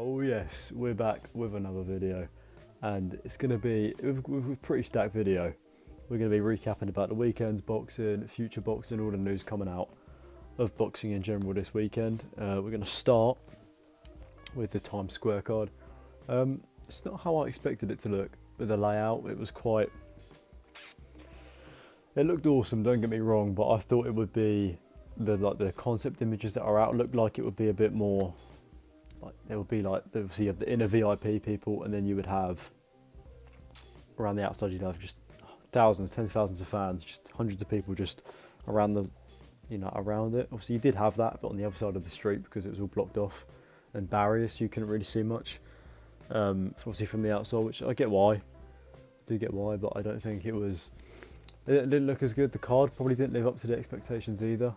Oh yes, we're back with another video, and it's going to be with a pretty stacked video. We're going to be recapping about the weekend's boxing, future boxing, all the news coming out of boxing in general this weekend. We're going to start with the Times Square card. It's not how I expected it to look with the layout. It was quite... It looked awesome, don't get me wrong, but I thought it would be the concept images that are out looked like it would be a bit more... Like there would be like obviously you have the inner VIP people, and then you would have around the outside you'd have just thousands, tens of thousands of fans, just hundreds of people just around the, around it. Obviously you did have that, but on the other side of the street because it was all blocked off and barriers, so you couldn't really see much. Obviously from the outside, which I get why, but I don't think it was. It didn't look as good. The card probably didn't live up to the expectations either.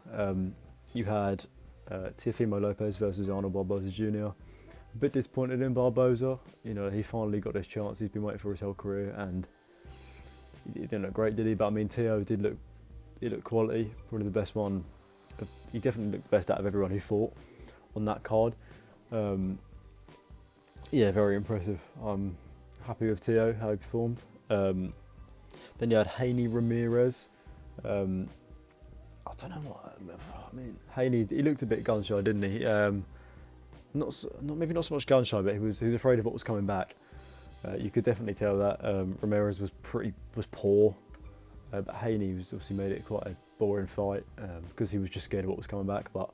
You had Teofimo Lopez versus Arnold Barboza Jr. A bit disappointed in Barboza. He finally got his chance. He's been waiting for his whole career, and he didn't look great, did he? But I mean, Teo did look. He looked quality. Probably the best one. He definitely looked the best out of everyone who fought on that card. Yeah, very impressive. I'm happy with Teo, how he performed. Then you had Haney Ramirez. I don't know what I mean. Haney, he looked a bit gun shy, didn't he? Maybe not so much gun shy, but he was afraid of what was coming back. You could definitely tell that. Ramirez was poor, but Haney was obviously made it quite a boring fight because he was just scared of what was coming back. But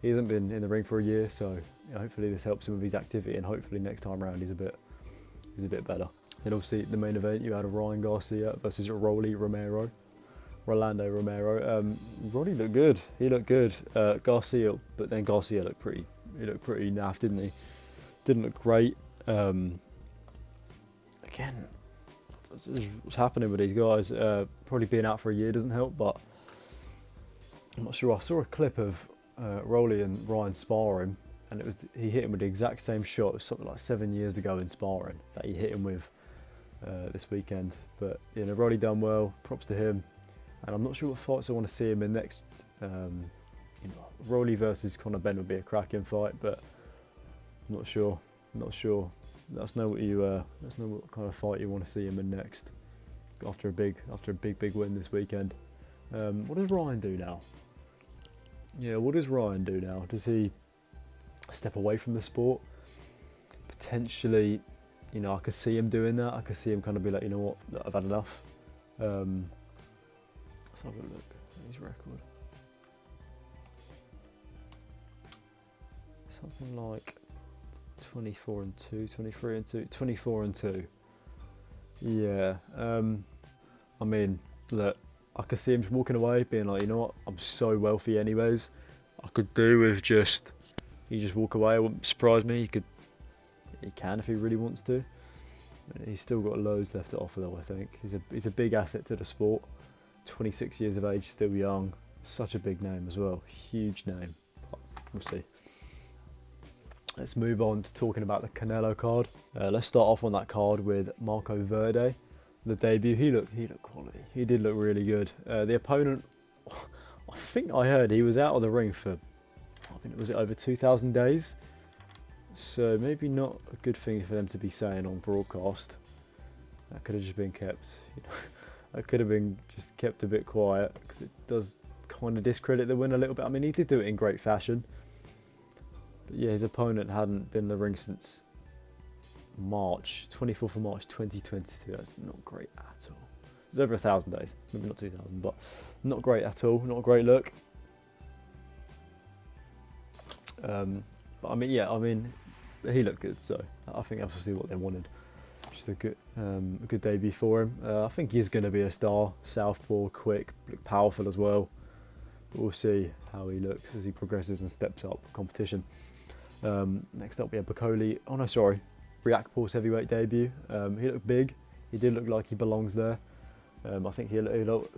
he hasn't been in the ring for a year, so hopefully this helps him with his activity, and hopefully next time round he's a bit better. Then obviously the main event, you had Ryan Garcia versus Rolando Romero. Roddy looked good. He looked good. Garcia, but then Garcia looked pretty. He looked pretty naff, didn't he? Didn't look great. Again, what's happening with these guys? Probably being out for a year doesn't help, but I'm not sure. I saw a clip of Rolly and Ryan sparring, and he hit him with the exact same shot. It was something like 7 years ago in sparring that he hit him with this weekend. But Rolly done well. Props to him. And I'm not sure what fights I want to see him in next. Rolly versus Conor Benn would be a cracking fight, but I'm not sure. Let us know what kind of fight you want to see him in next. After a big win this weekend. What does Ryan do now? Yeah, what does Ryan do now? Does he step away from the sport? Potentially, I could see him doing that. I could see him kind of be like, you know what, I've had enough. Let's have a look at his record. Something like 24 and 2, 23 and 2, 24 and 2. Yeah. I mean, look, I could see him just walking away, being like, you know what, I'm so wealthy anyways. I could do with he just walk away. It wouldn't surprise me. He can if he really wants to. He's still got loads left to offer though, I think. He's a big asset to the sport. 26 years of age, still young. Such a big name as well. Huge name. We'll see. Let's move on to talking about the Canelo card. Let's start off on that card with Marco Verde. The debut, he looked quality. He did look really good. The opponent, I think I heard he was out of the ring for, was it over 2,000 days? So maybe not a good thing for them to be saying on broadcast. That could have just been kept, that could have been just kept a bit quiet, because it does kind of discredit the win a little bit. I mean, he did do it in great fashion. But yeah, his opponent hadn't been in the ring since March, 24th of March 2022. That's not great at all. It was over 1,000 days, maybe not 2,000, but not great at all. Not a great look. But I mean, he looked good, so I think that's obviously what they wanted. Just a good debut for him. I think he's going to be a star. Southpaw, quick, powerful as well. But we'll see how he looks as he progresses and steps up competition. Next up we have Bakoli. Oh no, sorry. Riakpor's heavyweight debut. He looked big. He did look like he belongs there. I think he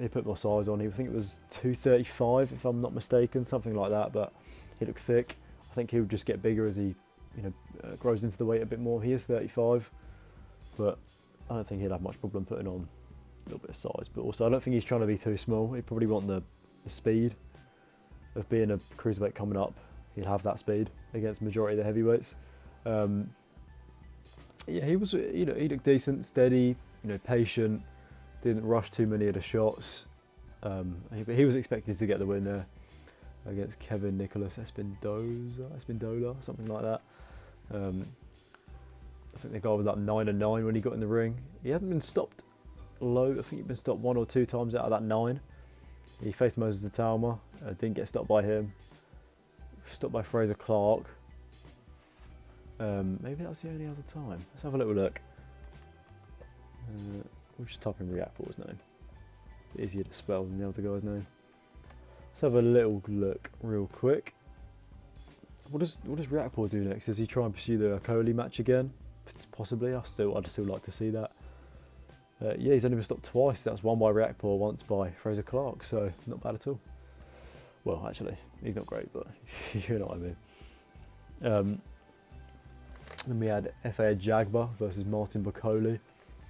put more size on. I think it was 235 if I'm not mistaken, something like that. But he looked thick. I think he'll just get bigger as he, grows into the weight a bit more. He is 35, but I don't think he'll have much problem putting on a little bit of size. But also, I don't think he's trying to be too small. He probably want the speed of being a cruiserweight coming up. He'll have that speed against majority of the heavyweights. Yeah, he was, he looked decent, steady, patient, didn't rush too many of the shots. He was expected to get the win there against Kevin Nicholas Espindola, something like that. I think the guy was like 9-9 when he got in the ring. He hadn't been stopped low. I think he'd been stopped 1 or 2 times out of that 9. He faced Moses Talma, didn't get stopped by him. Stopped by Fraser Clark. Maybe that was the only other time. Let's have a little look. We'll just type in Reactpor's name. Easier to spell than the other guy's name. Let's have a little look real quick. What does Reactpor do next? Does he try and pursue the Coley match again? Possibly. I'd still like to see that. Yeah, he's only been stopped twice. That's one by Reactpor, once by Fraser Clark. So not bad at all. Well, actually, he's not great, but you know what I mean. Then we had F.A. Jagba versus Martin Bacoli.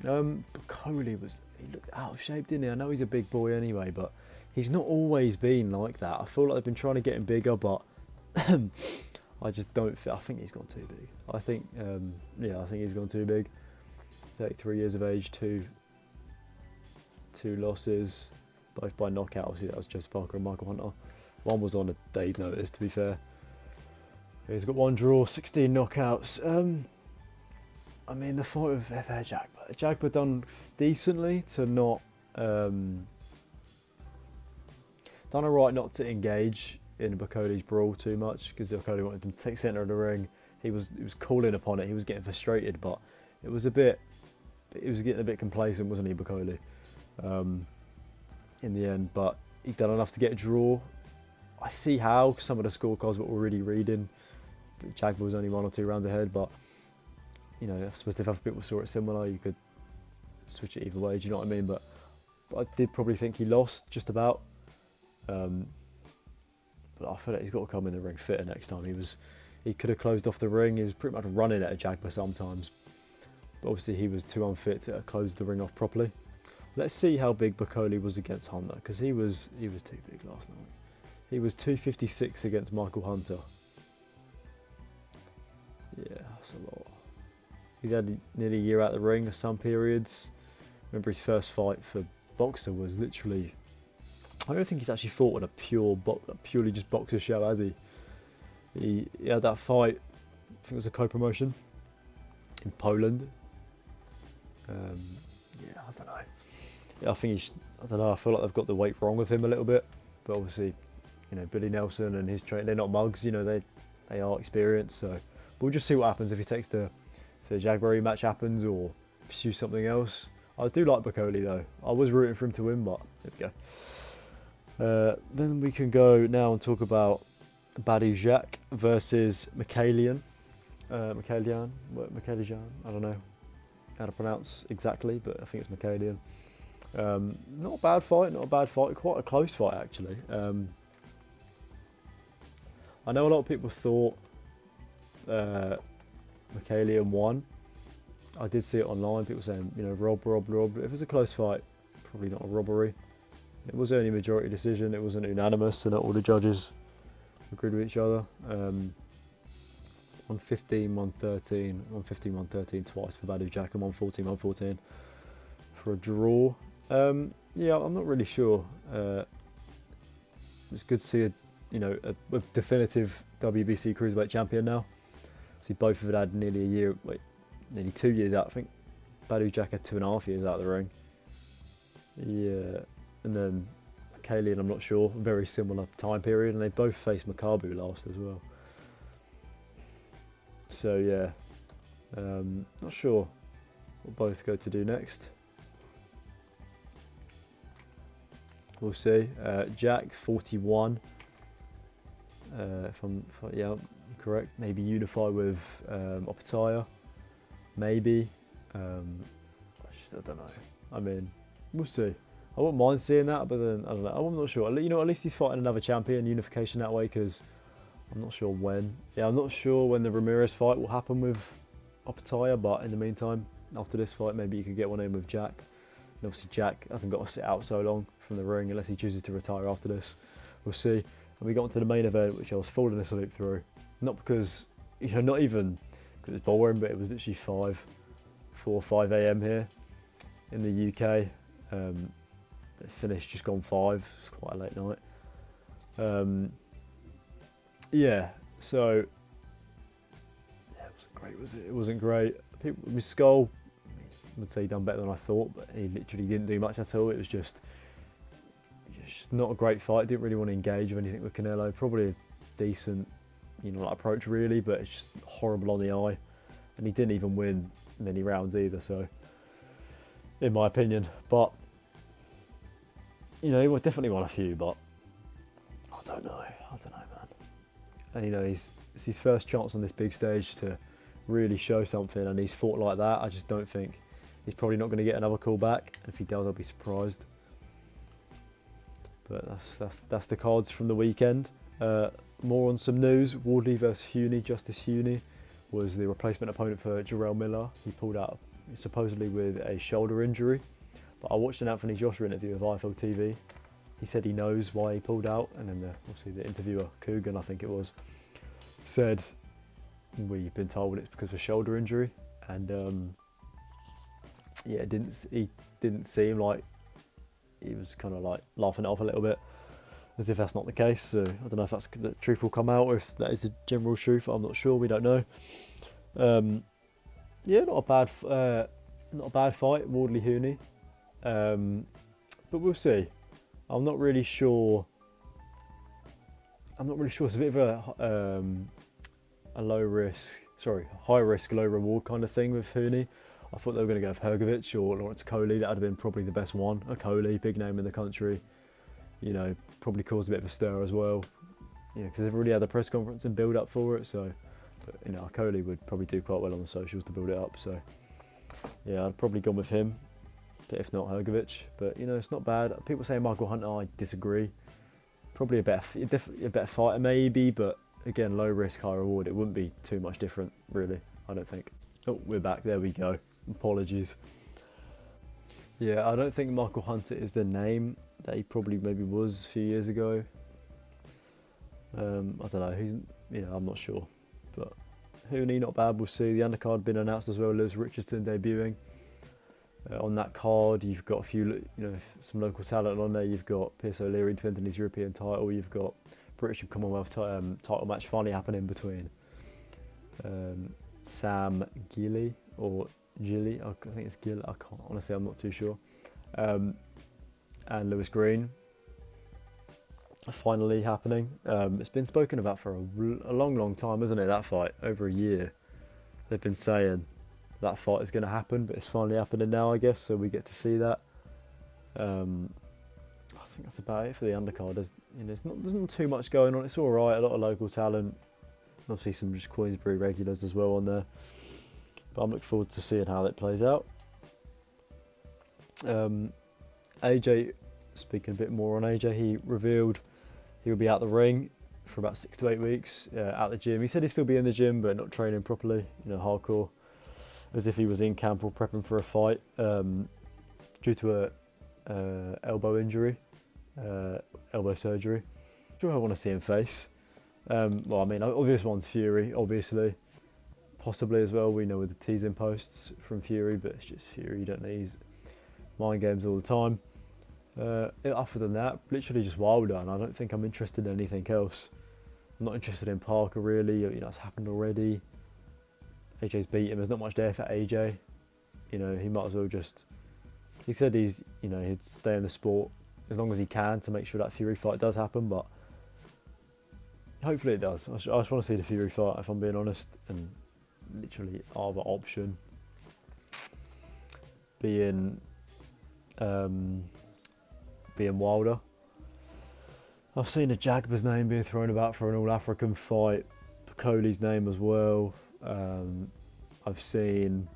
Bacoli he looked out of shape, didn't he? I know he's a big boy anyway, but he's not always been like that. I feel like they've been trying to get him bigger, but I just don't feel. I think he's gone too big. I think he's gone too big. 33 years of age, two losses, both by knockout. Obviously, that was Jess Parker and Michael Hunter. One was on a day's notice, to be fair. He's got 1 draw, 16 knockouts. I mean, the fight with F.A. Jagba done decently to not done alright not to engage in Bacoli's brawl too much, because Bacoli wanted him to take centre of the ring. He was calling upon it. He was getting frustrated, but he was getting a bit complacent, wasn't he, Bacoli? In the end, but he done enough to get a draw. I see how some of the scorecards were already reading. Jagba was only 1 or 2 rounds ahead, but I suppose if other people saw it similar, you could switch it either way. Do you know what I mean? But I did probably think he lost just about. But I feel like he's got to come in the ring fitter next time. He could have closed off the ring. He was pretty much running at a Jagba sometimes, but obviously he was too unfit to close the ring off properly. Let's see how big Bacoli was against Hunter, because he was too big last night. He was 256 against Michael Hunter. Yeah, that's a lot. He's had nearly a year out of the ring, some periods. Remember his first fight for boxer was literally... I don't think he's actually fought in a purely just boxer show, has he? He had that fight, I think it was a co-promotion in Poland. Yeah, I don't know. Yeah, I don't know, I feel like they've got the weight wrong with him a little bit. But obviously, Billy Nelson and his trainer, they're not mugs, they are experienced. So we'll just see what happens if if the Jagba match happens or pursue something else. I do like Bacoli though. I was rooting for him to win, but there we go. Then we can go now and talk about Badou Jack versus Michaelian. Michaelian, I don't know how to pronounce exactly, but I think it's Michaelian. Not a bad fight, quite a close fight actually. I know a lot of people thought Michaelian won. I did see it online, people saying, rob. If it was a close fight, probably not a robbery. It was only a majority decision, it wasn't unanimous, so not all the judges agreed with each other. 115, 113, 115, 113 twice for Badou Jack, and 114, 114 for a draw. Yeah, I'm not really sure. It's good to see a definitive WBC Cruiserweight champion now. See, both of it had nearly 2 years out. I think Badou Jack had 2.5 years out of the ring. Yeah, and then Kaylee, I'm not sure, very similar time period, and they both faced Makabu last as well. So yeah, not sure what both go to do next. We'll see. Jack 41. If I'm correct, maybe unify with Opataya. Maybe. I don't know. I mean, we'll see. I wouldn't mind seeing that, but then I don't know. I'm not sure. At least he's fighting another champion, unification that way, because I'm not sure when. Yeah, I'm not sure when the Ramirez fight will happen with Opataya, but in the meantime, after this fight, maybe you could get one in with Jack. And obviously, Jack hasn't got to sit out so long from the ring unless he chooses to retire after this. We'll see. And we got into the main event, which I was falling asleep through. Not because, not even it was boring, but it was literally 4 or 5 a.m. here in the UK. It finished just gone 5. It's quite a late night. Yeah, so yeah, it wasn't great, was it? It wasn't great. With Skull, I would say he done better than I thought, but he literally didn't do much at all. It was just not a great fight. Didn't really want to engage with anything with Canelo. Probably a decent, like approach really, but it's just horrible on the eye, and he didn't even win many rounds either. So, in my opinion, but he would definitely won a few, but I don't know, man. And it's his first chance on this big stage to really show something, and he's fought like that. I just don't think he's probably not going to get another call back. If he does, I'll be surprised. But that's the cards from the weekend. More on some news. Wardley versus Huni. Justice Huni was the replacement opponent for Jarrell Miller. He pulled out supposedly with a shoulder injury. But I watched an Anthony Joshua interview with IFL TV. He said he knows why he pulled out, and then obviously the interviewer, Coogan, I think it was, said, we've been told it's because of a shoulder injury. And yeah, it didn't seem like he was kind of like laughing it off a little bit, as if that's not the case. So I don't know if that's the truth will come out, or if that is the general truth. I'm not sure. We don't know. Yeah, not a bad fight, Wardley Huni. But we'll see. I'm not really sure. It's a bit of a high risk, low reward kind of thing with Huni. I thought they were going to go with Hrgovic or Lawrence Coley. That would have been probably the best one. A Coley, big name in the country. Probably caused a bit of a stir as well. Because they've already had a press conference and build up for it. So, but Coley would probably do quite well on the socials to build it up. So, yeah, I'd probably gone with him. But if not Hrgovic, but it's not bad. People say Michael Hunter, I disagree. Probably a better fighter maybe, but again, low risk, high reward. It wouldn't be too much different, really. I don't think. Oh, we're back. There we go. Apologies. Yeah, I don't think Michael Hunter is the name that he probably maybe was a few years ago. I don't know. I'm not sure, but Huni not bad. We'll see. The undercard been announced as well. Lewis Richardson debuting. On that card, you've got a few, some local talent on there. You've got Pierce O'Leary defending his European title. You've got British and Commonwealth title match finally happening between Sam Gilly or Gilly. I think it's Gill. I'm not too sure. And Lewis Green. Finally happening. It's been spoken about for a long time, isn't it? That fight, over a year. They've been saying that fight is going to happen, but it's finally happening now, I guess, so we get to see that. I think that's about it for the undercard. There's not too much going on. It's all right, a lot of local talent. Obviously some just Queensbury regulars as well on there. But I'm looking forward to seeing how that plays out. AJ, speaking a bit more on AJ, he revealed he will be out the ring for about 6 to 8 weeks, at the gym. He said he'd still be in the gym, but not training properly, hardcore, as if he was in camp or prepping for a fight, due to a elbow injury, elbow surgery. Sure, I want to see him face. Obvious one's Fury, obviously, possibly as well. We know with the teasing posts from Fury, but it's just Fury. You don't need his mind games all the time. Other than that, literally just Wilder, and I don't think I'm interested in anything else. I'm not interested in Parker really. It's happened already. AJ's beat him. There's not much there for AJ. He might as well just. He said he'd stay in the sport as long as he can to make sure that Fury fight does happen, but hopefully it does. I just want to see the Fury fight, if I'm being honest, and literally other option being Wilder. I've seen a Jagba's name being thrown about for an All-African fight. Coley's name as well. I've seen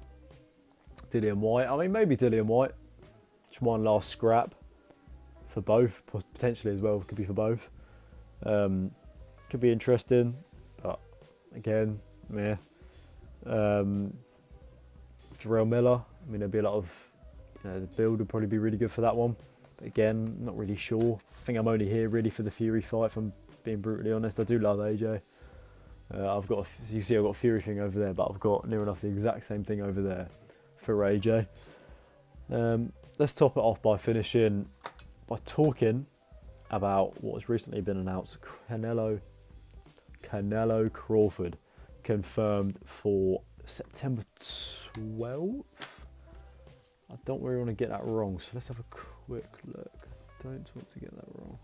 Dillian White. Maybe Dillian White. Just one last scrap for both, potentially as well. Could be for both. Could be interesting, but again, meh. Jarrell Miller. There'd be a lot of, the build would probably be really good for that one. But again, not really sure. I think I'm only here really for the Fury fight, if I'm being brutally honest. I do love AJ. I've got, as you can see, I've got a Fury thing over there, but I've got near enough the exact same thing over there for AJ. Let's top it off by finishing by talking about what has recently been announced. Canelo Crawford confirmed for September 12th. I don't really want to get that wrong, so let's have a quick look. Don't want to get that wrong.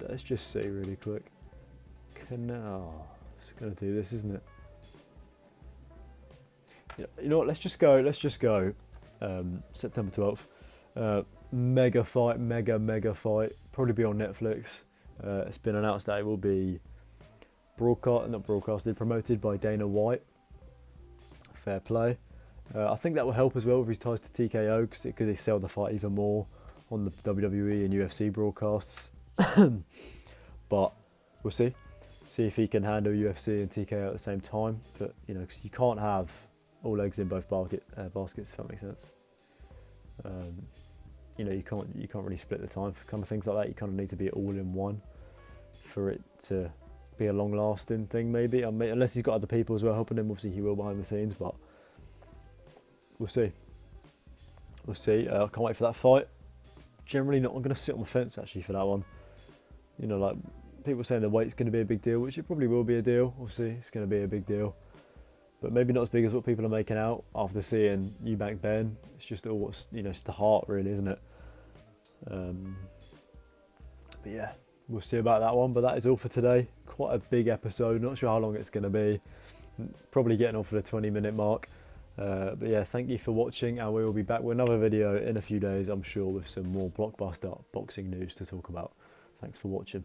Let's just see really quick. It's gonna do this, isn't it? You know what? Let's just go. September 12th. Mega fight. Probably be on Netflix. It's been announced that it will be promoted by Dana White. Fair play. I think that will help as well with his ties to TKO, because it could sell the fight even more on the WWE and UFC broadcasts. But we'll see if he can handle UFC and TKO at the same time. But you know, because you can't have all eggs in both baskets, if that makes sense. You know, you can't really split the time for kind of things like that. You kind of need to be all in one for it to be a long lasting thing, maybe. Unless he's got other people as well helping him. Obviously he will behind the scenes, but we'll see. I can't wait for that fight. Generally not. I'm going to sit on the fence actually for that one. You know, like people saying the weight's going to be a big deal, which it probably will be a deal. Obviously it's going to be a big deal, but maybe not as big as what people are making out after seeing Eubank Ben. It's just all, you know, it's the heart really, isn't it? But yeah, we'll see about that one. But that is all for today. Quite a big episode. Not sure how long it's going to be. Probably getting on for the 20-minute mark. But yeah, thank you for watching, and we will be back with another video in a few days, I'm sure, with some more blockbuster boxing news to talk about. Thanks for watching.